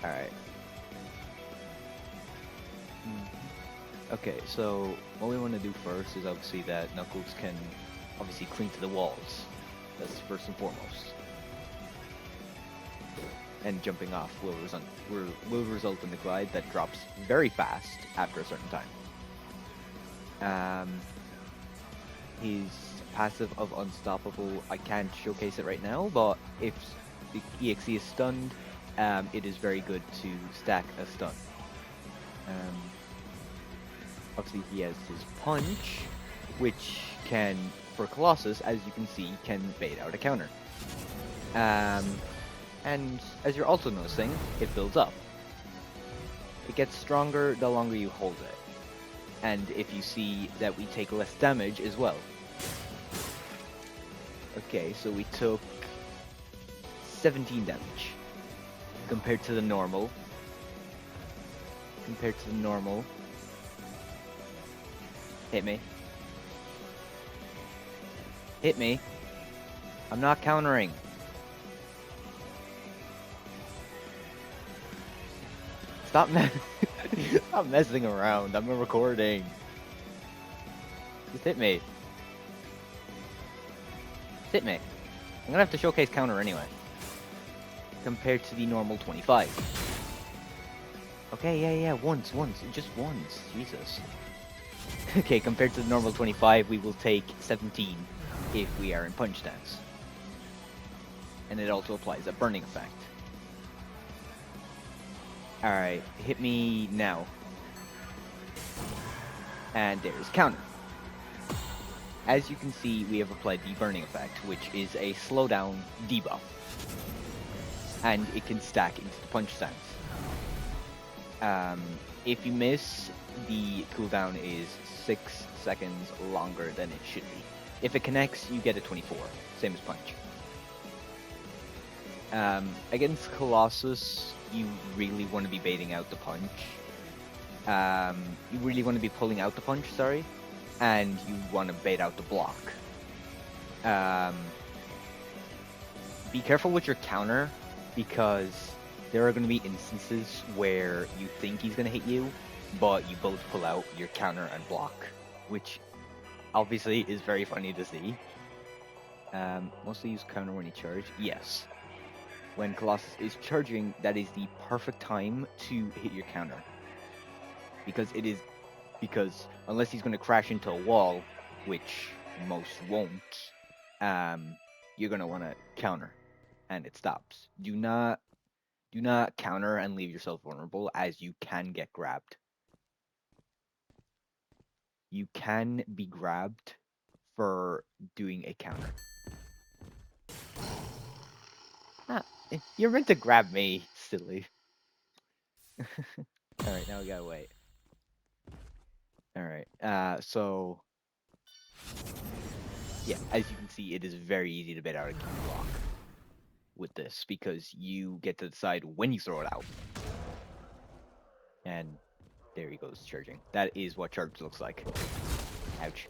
Alright. Okay, so what we want to do first is obviously that Knuckles can obviously cling to the walls. That's first and foremost. And jumping off will result in the glide that drops very fast after a certain time. His passive of Unstoppable, I can't showcase it right now, but if the EXE is stunned, it is very good to stack a stun. Um, Obviously, he has his punch, which can, for Colossus, as you can see, can bait out a counter. And as you're also noticing, it builds up. It gets stronger the longer you hold it. And if you see that we take less damage as well. Okay, so we took 17 damage compared to the normal. Hit me. Hit me. I'm not countering. Stop Stop messing around. I'm recording. Just hit me. Just hit me. I'm gonna have to showcase counter anyway. Compared to the normal 25. Okay, yeah, once, just once. Jesus. Okay, compared to the normal 25, we will take 17 if we are in punch stance. And it also applies a burning effect. Alright, hit me now. And there's counter. As you can see, we have applied the burning effect, which is a slowdown debuff. And it can stack into the punch stance. If you miss, the cooldown is 6 seconds longer than it should be. If it connects, you get a 24, same as punch. Against Colossus, you really want to be baiting out the punch. You really want to be pulling out the punch, sorry, and you want to bait out the block. Be careful with your counter, because there are going to be instances where you think he's going to hit you, but you both pull out your counter and block, which obviously is very funny to see. Mostly use counter when you charge. Yes. When Colossus is charging, that is the perfect time to hit your counter. Because unless he's going to crash into a wall, which most won't, you're going to want to counter, and it stops. Do not counter and leave yourself vulnerable, as you can get grabbed. You can be grabbed for doing a counter. You're meant to grab me, silly. Alright, now we gotta wait. Alright, so... yeah, as you can see, it is very easy to bait out a key block with this, because you get to decide when you throw it out. And there he goes, charging. That is what charge looks like. Ouch.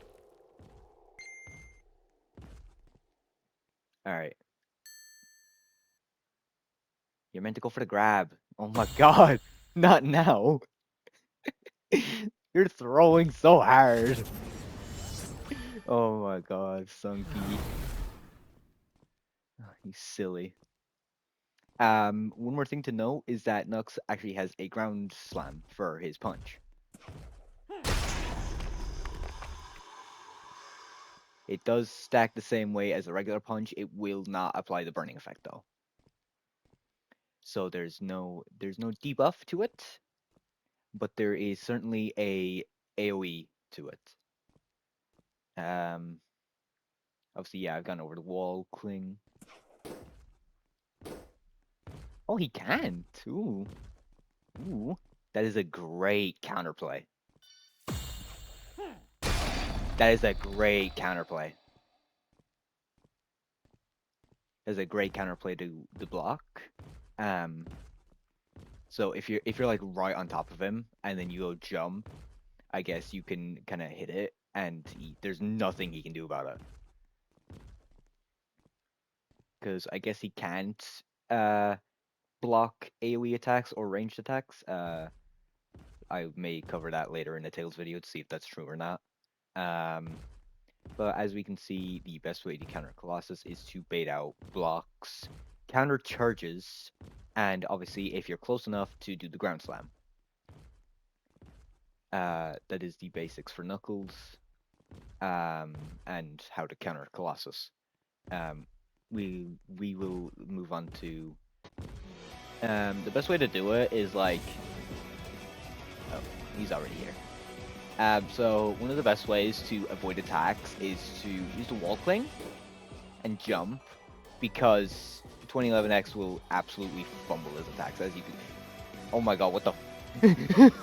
Alright. You're meant to go for the grab. Oh my god! Not now! You're throwing so hard! Oh my god, Sunky. You silly. One more thing to note is that Nux actually has a ground slam for his punch. It does stack the same way as a regular punch. It will not apply the burning effect though. So there's no debuff to it, but there is certainly a AoE to it. Obviously, yeah, I've gone over the wall, cling. Oh, he can't. Ooh. That is a great counterplay. That is a great counterplay. That's a great counterplay to the block. So if you're like right on top of him and then you go jump, I guess you can kind of hit it, and there's nothing he can do about it. Because I guess he can't block AoE attacks or ranged attacks. I may cover that later in the Tails video to see if that's true or not. But as we can see, the best way to counter Colossus is to bait out blocks, counter charges, and obviously if you're close enough to do the ground slam. That is the basics for Knuckles, and how to counter Colossus. We will move on to the best way to do it is like, oh, he's already here. So one of the best ways to avoid attacks is to use the wall cling and jump, because 2011X will absolutely fumble his attacks, as you can. Oh my god, what the?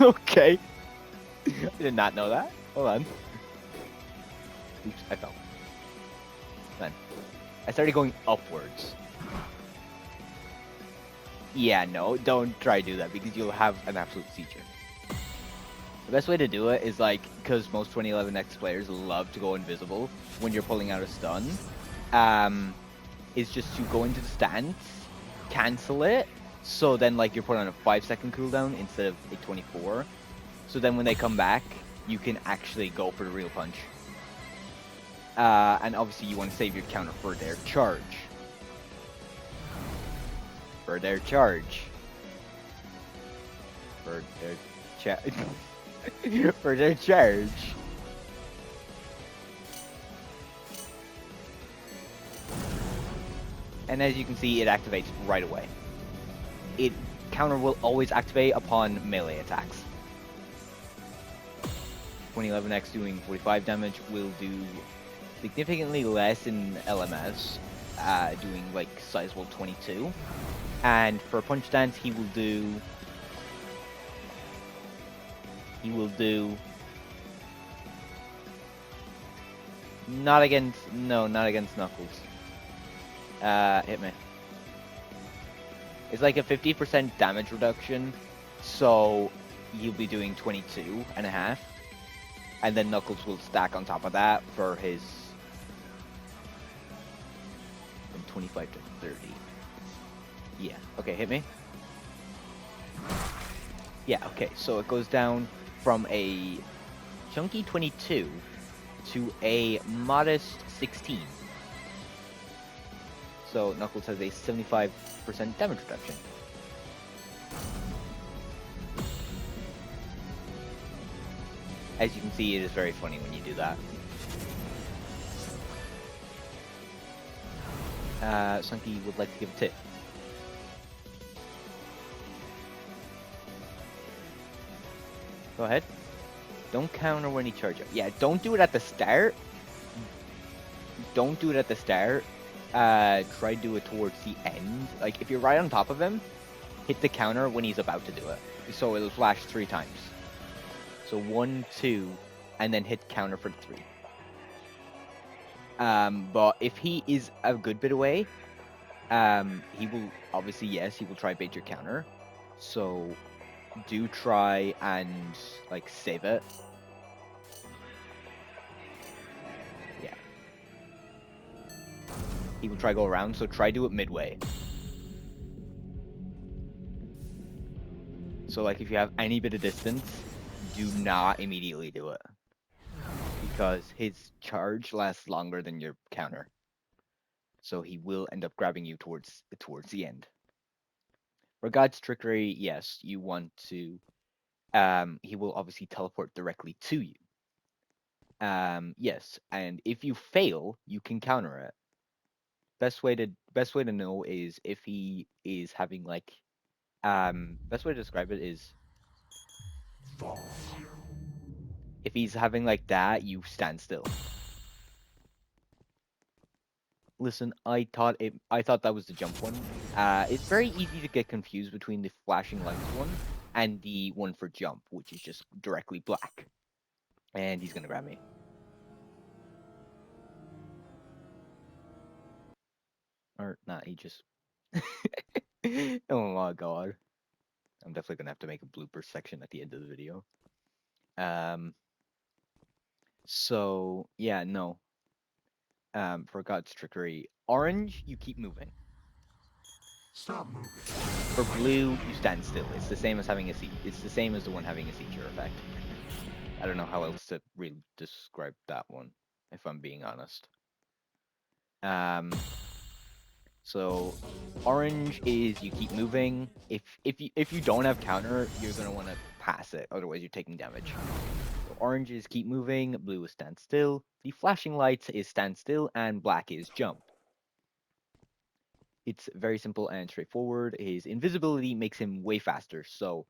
Okay. I did not know that. Hold on. Oops, I fell. Then I started going upwards. Yeah, no, don't try to do that because you'll have an absolute seizure. The best way to do it is like, because most 2011X players love to go invisible when you're pulling out a stun, is just to go into the stance, cancel it, so then like you're put on a 5-second cooldown instead of a 24. So then when they come back, you can actually go for the real punch. And obviously you want to save your counter for their charge. For their charge. For their charge. And as you can see, it activates right away. It counter will always activate upon melee attacks. 2011X doing 45 damage will do significantly less in LMS, doing like sizable 22. And for punch dance, he will do not against Knuckles. Hit me. It's like a 50% damage reduction, so you'll be doing 22.5, and then Knuckles will stack on top of that for his from 25 to 30. Yeah. Okay, hit me. Yeah. Okay, so it goes down from a chunky 22 to a modest 16. So Knuckles has a 75% damage reduction. As you can see, it is very funny when you do that. Sunky would like to give a tip. Go ahead. Don't counter when he charges. Yeah, don't do it at the start. Don't do it at the start. Try to do it towards the end. Like, if you're right on top of him, hit the counter when he's about to do it. So it'll flash 3 times. So 1, 2, and then hit counter for 3. But if he is a good bit away, he will, obviously, yes, he will try bait your counter. So do try and, like, save it. Yeah. He will try go around, so try do it midway. So, like, if you have any bit of distance, do not immediately do it, because his charge lasts longer than your counter. So he will end up grabbing you towards the end. For God's Trickery, yes, you want to. He will obviously teleport directly to you. Yes, and if you fail, you can counter it. Best way to know is if he is having like, best way to describe it is, if he's having like that, you stand still. Listen, I thought that was the jump one. It's very easy to get confused between the flashing lights one and the one for jump, which is just directly black. And he's gonna grab me. Or not, he just... Oh my god. I'm definitely gonna have to make a blooper section at the end of the video. So, yeah, no. For God's Trickery. Orange, you keep moving. Stop moving. For blue, you stand still. It's the same as having a It's the same as the one having a seizure effect. I don't know how else to really describe that one, if I'm being honest. Um, so orange is you keep moving. If you don't have counter, you're gonna want to pass it. Otherwise, you're taking damage. So orange is keep moving. Blue is stand still. The flashing lights is stand still, and black is jump. It's very simple and straightforward. His invisibility makes him way faster, so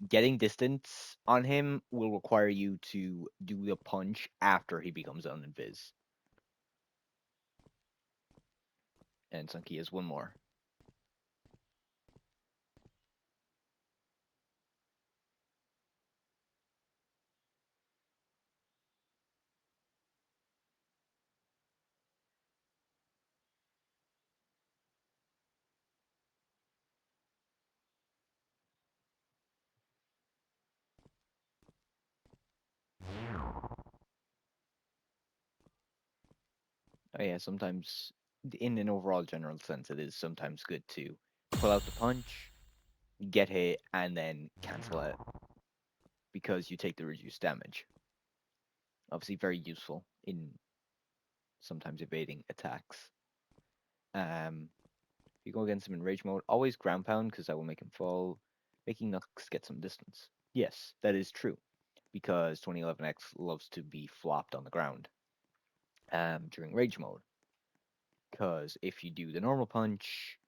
getting distance on him will require you to do the punch after he becomes uninvis. And Sunky has one more. Oh yeah, sometimes in an overall general sense, it is sometimes good to pull out the punch, get hit, and then cancel it because you take the reduced damage. Obviously, very useful in sometimes evading attacks. If you go against him in rage mode, always ground pound because that will make him fall, making Nux get some distance. Yes, that is true because 2011X loves to be flopped on the ground during rage mode. Because if you do the normal punch,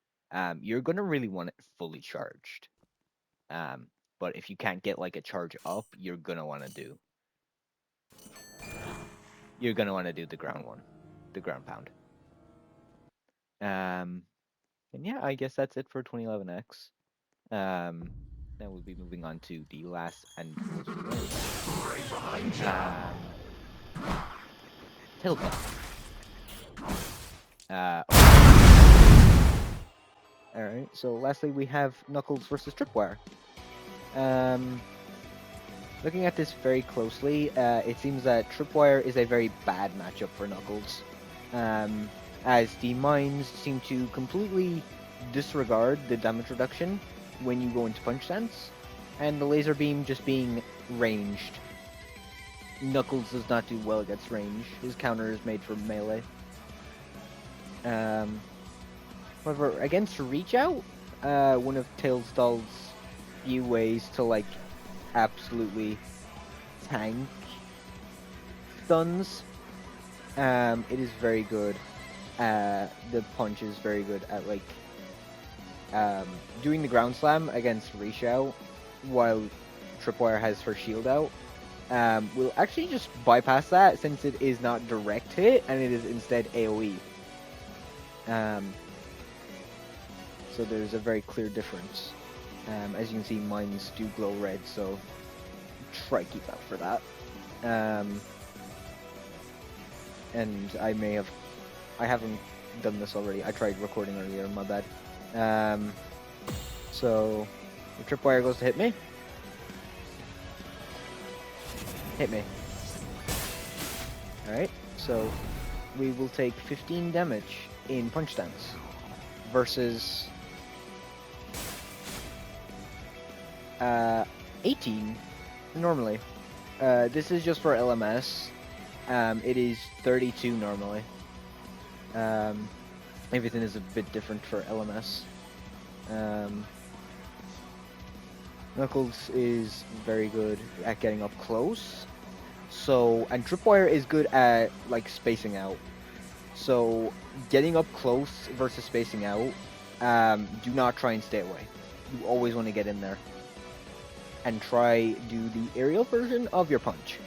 you're gonna really want it fully charged. Um, but if you can't get like a charge up, you're gonna want to do the ground one, the ground pound. Um, and yeah, I guess that's it for 2011X. Now we'll be moving on to the last and most Tilda. Alright, so lastly we have Knuckles versus Tripwire. Looking at this very closely, it seems that Tripwire is a very bad matchup for Knuckles, as the mines seem to completely disregard the damage reduction when you go into punch stance, and the laser beam just being ranged. Knuckles does not do well against range. His counter is made for melee. However, against reach out, one of Tailsdoll's few ways to like absolutely tank stuns, it is very good. The punch is very good at like doing the ground slam against reach out while Tripwire has her shield out. Will actually just bypass that since it is not direct hit and it is instead AoE. So there's a very clear difference. As you can see, mines do glow red, so try to keep out for that. And I haven't done this already. I tried recording earlier, my bad. So the Tripwire goes to hit me. Hit me. Alright, so we will take 15 damage in punch stance versus 18 normally. This is just for LMS. It is 32 normally. Everything is a bit different for LMS. Knuckles is very good at getting up close. And Tripwire is good at like spacing out. So getting up close versus spacing out, do not try and stay away. You always want to get in there. And try do the aerial version of your punch.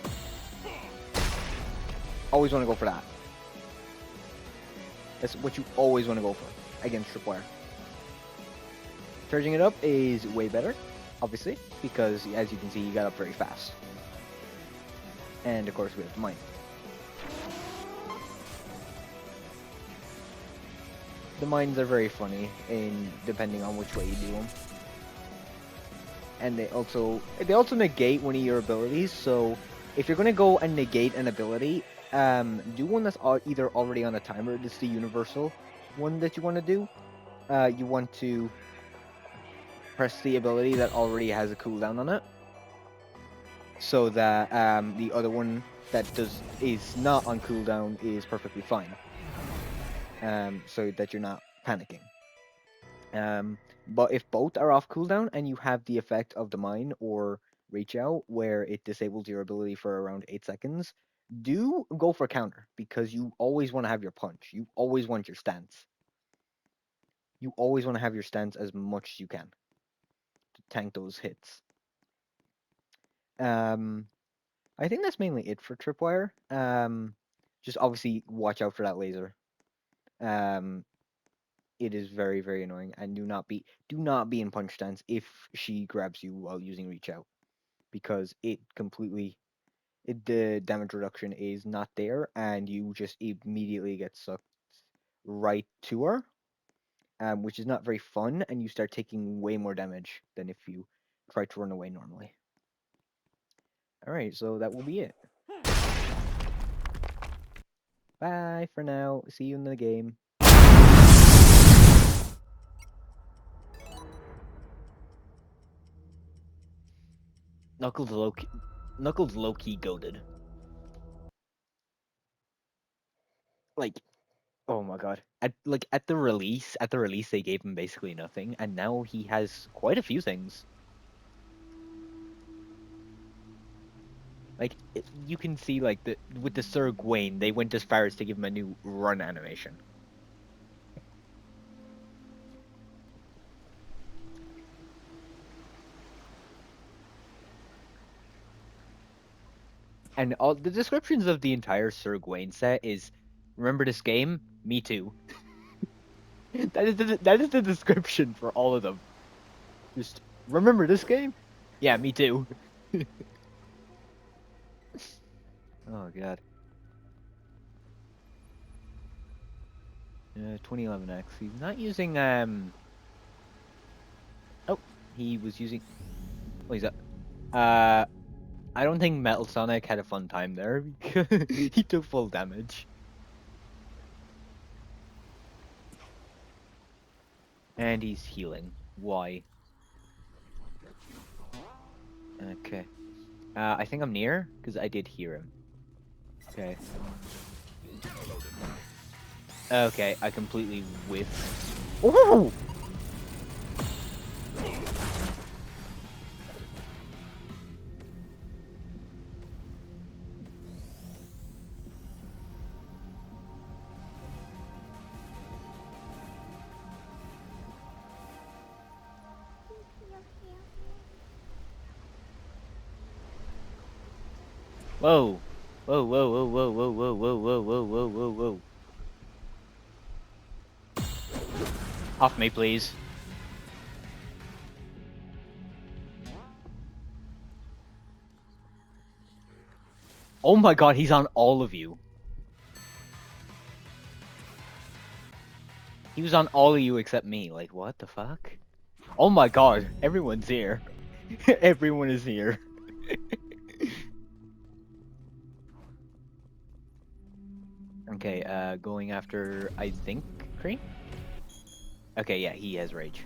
Always want to go for that. That's what you always want to go for against Tripwire. Charging it up is way better, obviously, because as you can see, you got up very fast. And of course, we have the mine. The mines are very funny, depending on which way you do them. And they also negate one of your abilities. So if you're gonna go and negate an ability, do one that's either already on a timer. This is the universal one that you want to do. you want to press the ability that already has a cooldown on it, so that the other one that is not on cooldown is perfectly fine. So that you're not panicking. But if both are off cooldown and you have the effect of the mine or reach out where it disables your ability for around 8 seconds, do go for counter because you always want to have your punch. You always want your stance. You always want to have your stance as much as you can to tank those hits. I think that's mainly it for Tripwire. Just obviously watch out for that laser. It is very, very annoying, and do not be in punch stance if she grabs you while using reach out, because the damage reduction is not there, and you just immediately get sucked right to her, which is not very fun, and you start taking way more damage than if you try to run away normally. Alright, so that will be it. Bye for now. See you in the game. Knuckles low-key goated. Like, oh my god. At the release they gave him basically nothing, and now he has quite a few things. Like you can see with the Sir Gawain, they went as far as to give him a new run animation. And all the descriptions of the entire Sir Gawain set is, remember this game? Me too. that is the description for all of them. Just remember this game? Yeah, me too. Oh god. 2011X. He's not using Oh, he was using. What is that? I don't think Metal Sonic had a fun time there because he took full damage. And he's healing. Why? Okay. I think I'm near because I did hear him. Okay. Okay, I completely whiffed. Oh! Whoa. Whoa, whoa, whoa, whoa, whoa, whoa, whoa, whoa, whoa, whoa, whoa, whoa. Off me, please. Oh my god, he's on all of you. He was on all of you except me. Like, what the fuck? Oh my god, everyone's here. Everyone is here. Okay, going after, I think, Cream? Okay, yeah, he has rage.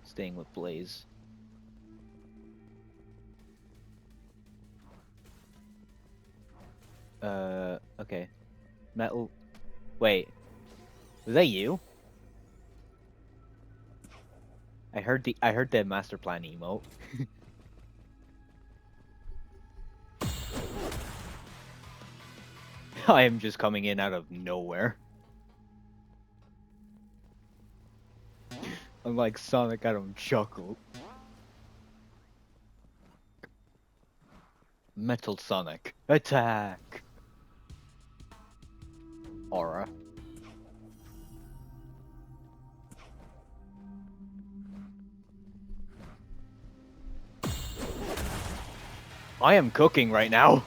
Staying with Blaze. Okay. Metal. Wait. Was that you? I heard the master plan emote. I am just coming in out of nowhere. I'm like Sonic, I don't chuckle. Metal Sonic, attack! Aura. I am cooking right now.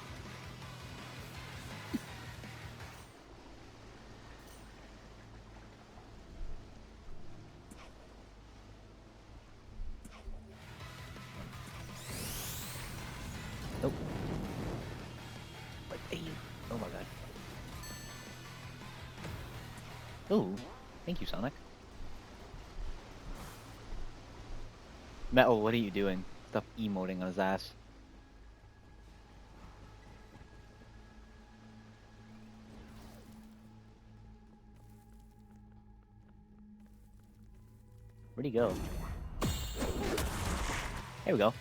Ooh, thank you, Sonic. Metal, what are you doing? Stop emoting on his ass. Where'd he go? There we go.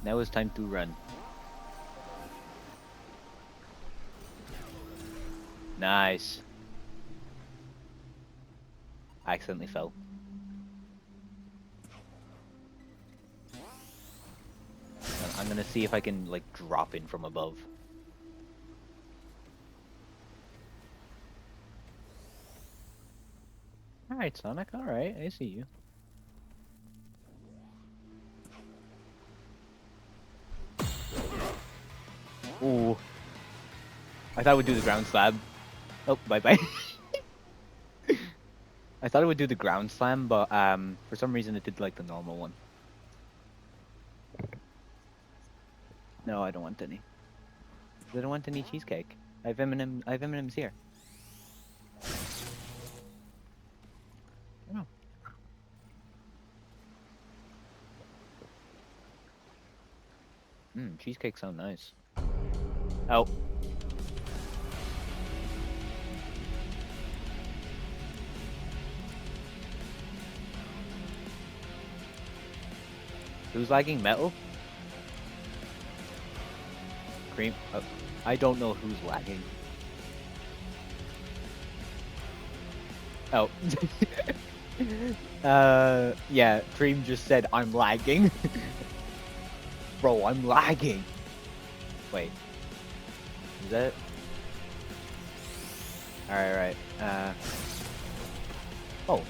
Now it's time to run. Nice. I accidentally fell. I'm gonna see if I can, like, drop in from above. Alright, Sonic, alright, I see you. Ooh. I thought it would do the ground slam. Oh, bye-bye. I thought it would do the ground slam, but for some reason it did, like, the normal one. No, I don't want any. I don't want any cheesecake. I have M&M's here. Oh. Cheesecake sound nice. Oh. Who's lagging? Metal? Cream? Oh. I don't know who's lagging. Oh. Yeah, Cream just said I'm lagging. Bro, I'm lagging. Wait. Is that it? Alright, right. Oh.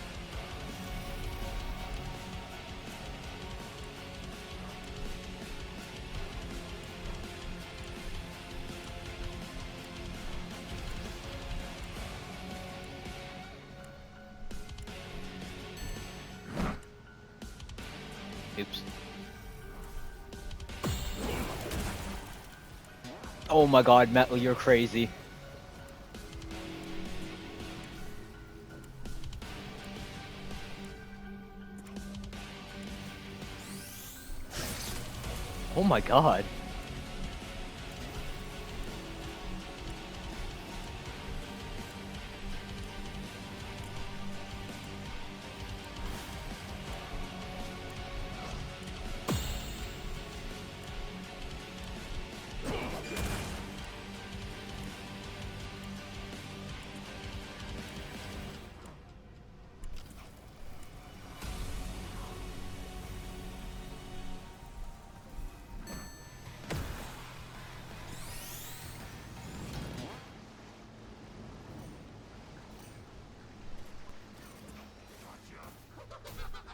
Oops. Oh my god, Metal, you're crazy. Oh my god.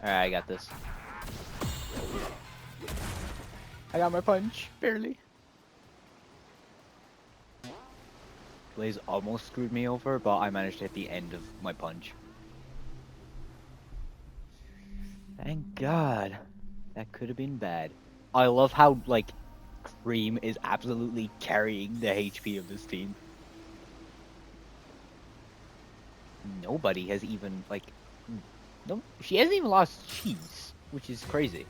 Alright, I got this. I got my punch, barely. Blaze almost screwed me over, but I managed to hit the end of my punch. Thank God. That could have been bad. I love how, like, Cream is absolutely carrying the HP of this team. Nobody has even, like... No, she hasn't even lost cheese, which is crazy.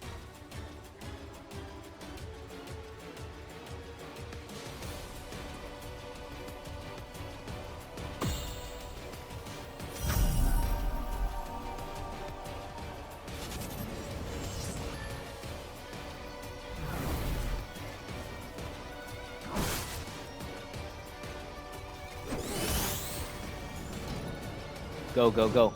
Go, go, go.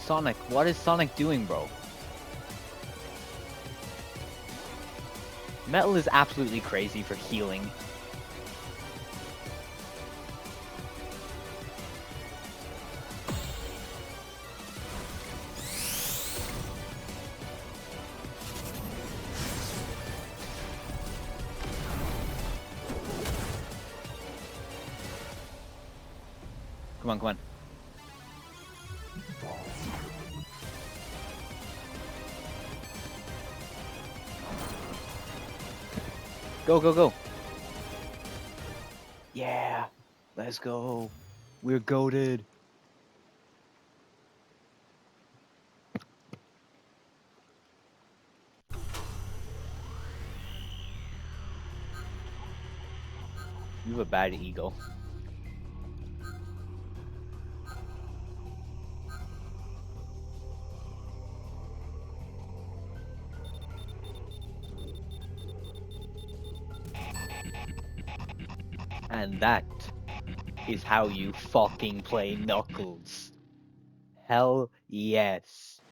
Sonic, what is Sonic doing, bro? Metal is absolutely crazy for healing. Come on, come on. Go, go, go. Yeah. Let's go. We're goated. You have a bad ego. And that is how you fucking play Knuckles. Hell yes.